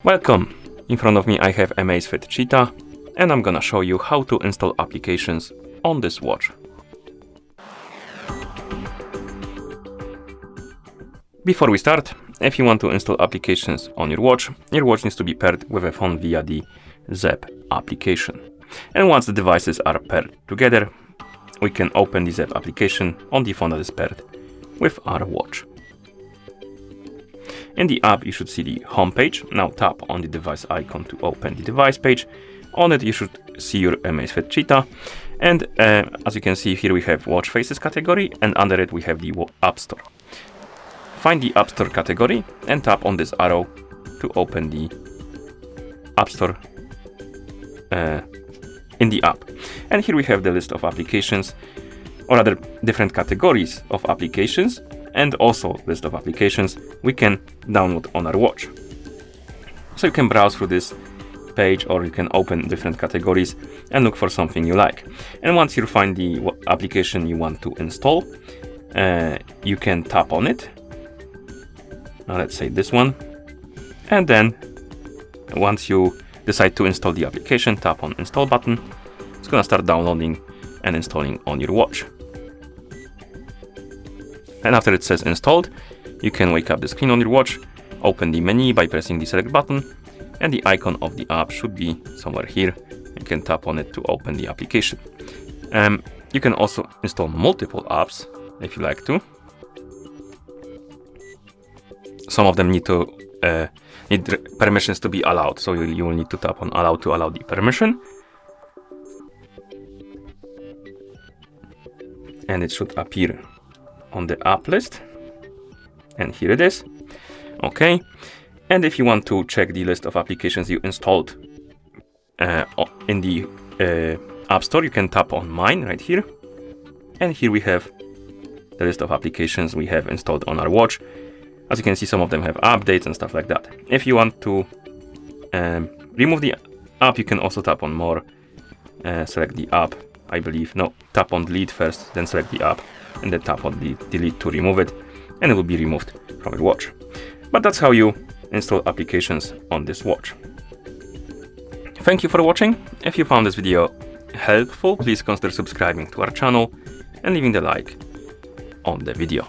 Welcome! In front of me I have AMAZFIT Cheetah and I'm gonna show you how to install applications on this watch. Before we start, if you want to install applications on your watch needs to be paired with a phone via the ZEP application. And once the devices are paired together, we can open the ZEP application on the phone that is paired with our watch. In the app, you should see the home page. Now tap on the device icon to open the device page. On it, you should see your AMAZFIT Cheetah. And as you can see here, we have watch faces category, and under it, we have the App Store. Find the App Store category and tap on this arrow to open the App Store in the app. And here we have the list of applications, or other different categories of applications, and also list of applications we can download on our watch. So you can browse through this page, or you can open different categories and look for something you like. And once you find the application you want to install, you can tap on it. Now let's say this one. And then once you decide to install the application, tap on install button. It's gonna start downloading and installing on your watch. And after it says installed, you can wake up the screen on your watch, open the menu by pressing the select button, and the icon of the app should be somewhere here. You can tap on it to open the application. You can also install multiple apps if you like to. Some of them need permissions to be allowed, so you will need to tap on allow to allow the permission. And it should appear on the app list, and here it is. Okay, and if you want to check the list of applications you installed in the App Store, you can tap on mine right here, and here we have the list of applications we have installed on our watch. As you can see, some of them have updates and stuff like that. If you want to remove the app, you can also tap on more, select the app, I believe. No, tap on delete first, then select the app, and then tap on the delete to remove it, and it will be removed from your watch. But that's how you install applications on this watch. Thank you for watching. If you found this video helpful, please consider subscribing to our channel and leaving the like on the video.